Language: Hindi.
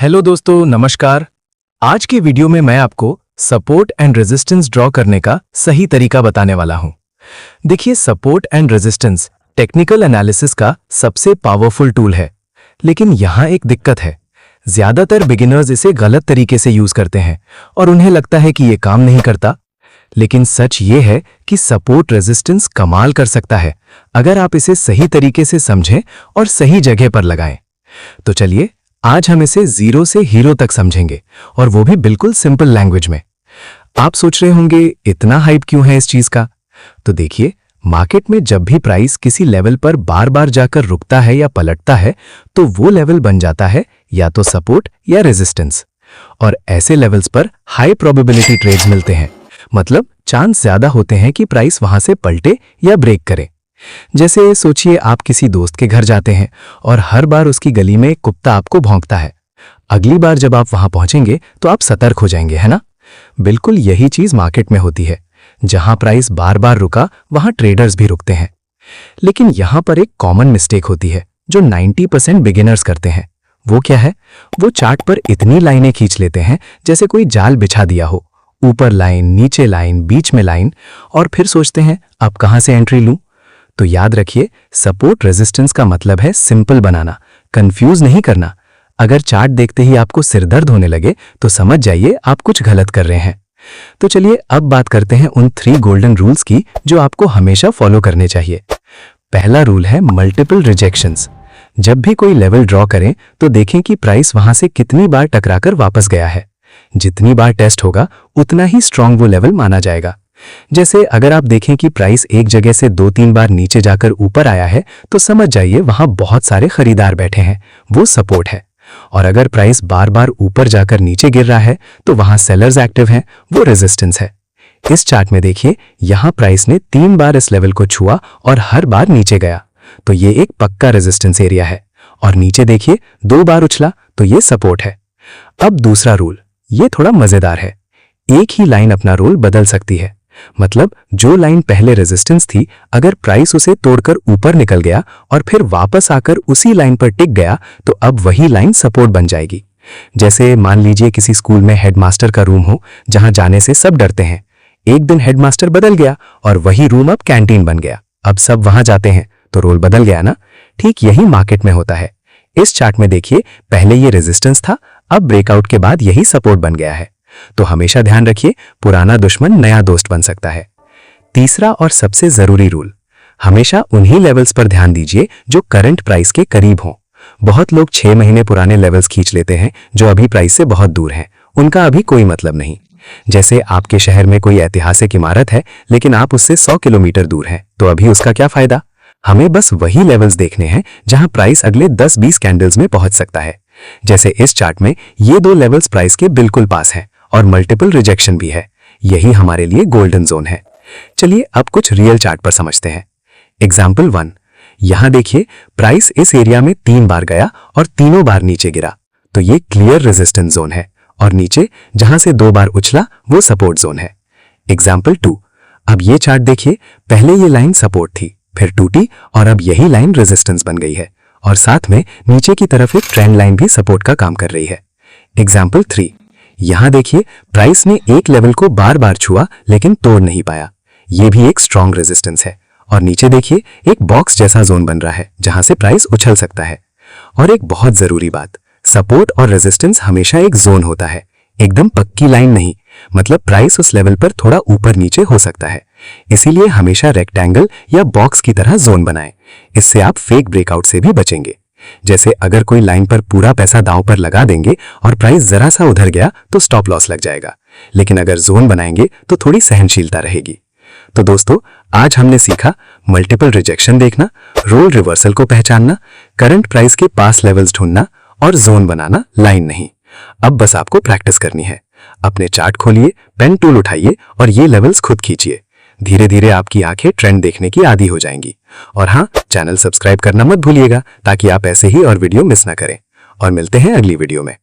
हेलो दोस्तों, नमस्कार। आज के वीडियो में मैं आपको सपोर्ट एंड रेजिस्टेंस ड्रॉ करने का सही तरीका बताने वाला हूं। देखिए, support and resistance technical analysis का सबसे पावरफुल टूल है, लेकिन यहां एक दिक्कत है। ज्यादातर बिगिनर्स इसे गलत तरीके से यूज करते हैं और उन्हें लगता है कि ये काम नहीं करता। लेकिन सच ये है कि सपोर्ट रेजिस्टेंस कमाल कर सकता है अगर आप इसे सही तरीके से समझें और सही जगह पर लगाएं। तो चलिए, आज हम इसे जीरो से हीरो तक समझेंगे, और वो भी बिल्कुल सिंपल लैंग्वेज में। आप सोच रहे होंगे इतना हाइप क्यों है इस चीज का? तो देखिए, मार्केट में जब भी प्राइस किसी लेवल पर बार बार जाकर रुकता है या पलटता है, तो वो लेवल बन जाता है या तो सपोर्ट या रेजिस्टेंस। और ऐसे लेवल्स पर हाई प्रोबेबिलिटी ट्रेड्स मिलते हैं, मतलब चांस ज्यादा होते हैं कि प्राइस वहां से पलटे या ब्रेक करे। जैसे सोचिए, आप किसी दोस्त के घर जाते हैं और हर बार उसकी गली में एक कुत्ता आपको भौंकता है। अगली बार जब आप वहां पहुंचेंगे तो आप सतर्क हो जाएंगे, है ना? बिल्कुल यही चीज मार्केट में होती है। जहां प्राइस बार बार रुका, वहां ट्रेडर्स भी रुकते हैं। लेकिन यहां पर एक कॉमन मिस्टेक होती है जो 90% बिगिनर्स करते हैं। वो क्या है? वो चार्ट पर इतनी लाइनें खींच लेते हैं जैसे कोई जाल बिछा दिया हो। ऊपर लाइन, नीचे लाइन, बीच में लाइन, और फिर सोचते हैं अब कहां से एंट्री लूं। तो याद रखिए, सपोर्ट रेजिस्टेंस का मतलब है सिंपल बनाना, कंफ्यूज नहीं करना। अगर चार्ट देखते ही आपको सिरदर्द होने लगे तो समझ जाइए आप कुछ गलत कर रहे हैं। तो चलिए, अब बात करते हैं उन 3 गोल्डन रूल्स की जो आपको हमेशा फॉलो करने चाहिए। पहला रूल है मल्टीपल रिजेक्शंस। जब भी कोई लेवल ड्रॉ करें तो देखें कि प्राइस वहां से कितनी बार टकराकर वापस गया है। जितनी बार टेस्ट होगा उतना ही स्ट्रांग वो लेवल माना जाएगा। जैसे अगर आप देखें कि प्राइस एक जगह से 2-3 बार नीचे जाकर ऊपर आया है, तो समझ जाइए वहां बहुत सारे खरीदार बैठे हैं, वो सपोर्ट है। और अगर प्राइस बार बार ऊपर जाकर नीचे गिर रहा है तो वहां सेलर्स एक्टिव हैं, वो रेजिस्टेंस है। इस चार्ट में देखिए, यहां प्राइस ने 3 बार इस लेवल को छुआ और हर बार नीचे गया, तो ये एक पक्का रेजिस्टेंस एरिया है। और नीचे देखिए, 2 बार उछला, तो ये सपोर्ट है। अब दूसरा रूल, ये थोड़ा मजेदार है। एक ही लाइन अपना रोल बदल सकती है। मतलब जो लाइन पहले रेजिस्टेंस थी, अगर प्राइस उसे तोड़कर ऊपर निकल गया और फिर वापस आकर उसी लाइन पर टिक गया, तो अब वही लाइन सपोर्ट बन जाएगी। जैसे मान लीजिए किसी स्कूल में हेडमास्टर का रूम हो, जहां जाने से सब डरते हैं। एक दिन हेडमास्टर बदल गया और वही रूम अब कैंटीन बन गया। अब सब वहां जाते हैं, तो रोल बदल गया ना? ठीक यही मार्केट में होता है। इस चार्ट में देखिए, पहले ये रेजिस्टेंस था, अब ब्रेकआउट के बाद यही सपोर्ट बन गया है। तो हमेशा ध्यान रखिए, पुराना दुश्मन नया दोस्त बन सकता है। तीसरा और सबसे जरूरी रूल, हमेशा उन्हीं लेवल्स पर ध्यान दीजिए जो करंट प्राइस के करीब हों। बहुत लोग 6 महीने पुराने लेवल्स खींच लेते हैं जो अभी प्राइस से बहुत दूर हैं। उनका अभी कोई मतलब नहीं। जैसे आपके शहर में कोई ऐतिहासिक इमारत है, लेकिन आप उससे 100 किलोमीटर दूर हैं, तो अभी उसका क्या फायदा? हमें बस वही लेवल्स देखने हैं जहां प्राइस अगले 10-20 कैंडल्स में पहुंच सकता है। जैसे इस चार्ट में ये 2 लेवल्स प्राइस के बिल्कुल पास हैं और मल्टीपल रिजेक्शन भी है। यही हमारे लिए गोल्डन जोन है। चलिए, अब कुछ रियल चार्ट पर समझते हैं। एग्जाम्पल 1, यहां देखिए, प्राइस इस एरिया में 3 बार गया और तीनों बार नीचे गिरा, तो ये क्लियर रेजिस्टेंस जोन है। और नीचे जहां से 2 बार उछला, वो सपोर्ट जोन है। एग्जाम्पल 2, अब ये चार्ट देखिए, पहले ये लाइन सपोर्ट थी, फिर टूटी और अब यही लाइन रेजिस्टेंस बन गई है, और साथ में नीचे की तरफ एक ट्रेंड लाइन भी सपोर्ट का काम कर रही है। एग्जाम्पल 3, यहां देखिए, प्राइस ने एक लेवल को बार बार छुआ लेकिन तोड़ नहीं पाया, यह भी एक स्ट्रॉन्ग रेजिस्टेंस है। और नीचे देखिए, एक बॉक्स जैसा जोन बन रहा है जहां से प्राइस उछल सकता है। और एक बहुत जरूरी बात, सपोर्ट और रेजिस्टेंस हमेशा एक जोन होता है, एकदम पक्की लाइन नहीं। मतलब प्राइस उस लेवल पर थोड़ा ऊपर नीचे हो सकता है। इसीलिए हमेशा रेक्टेंगल या बॉक्स की तरह जोन बनाएं। इससे आप फेक ब्रेकआउट से भी बचेंगे। जैसे अगर कोई लाइन पर पूरा पैसा दांव पर लगा देंगे और प्राइस जरा सा उधर गया तो स्टॉप लॉस लग जाएगा, लेकिन अगर जोन बनाएंगे तो थोड़ी सहनशीलता रहेगी। तो दोस्तों, आज हमने सीखा मल्टीपल रिजेक्शन देखना, रोल रिवर्सल को पहचानना, करंट प्राइस के पास लेवल्स ढूंढना और जोन बनाना, लाइन नहीं। अब बस आपको प्रैक्टिस करनी है। अपने चार्ट खोलिए, पेन टूल उठाइए और ये लेवल्स खुद खींचिए। धीरे धीरे आपकी आंखें ट्रेंड देखने की आदी हो जाएंगी। और हाँ, चैनल सब्सक्राइब करना मत भूलिएगा ताकि आप ऐसे ही और वीडियो मिस ना करें। और मिलते हैं अगली वीडियो में।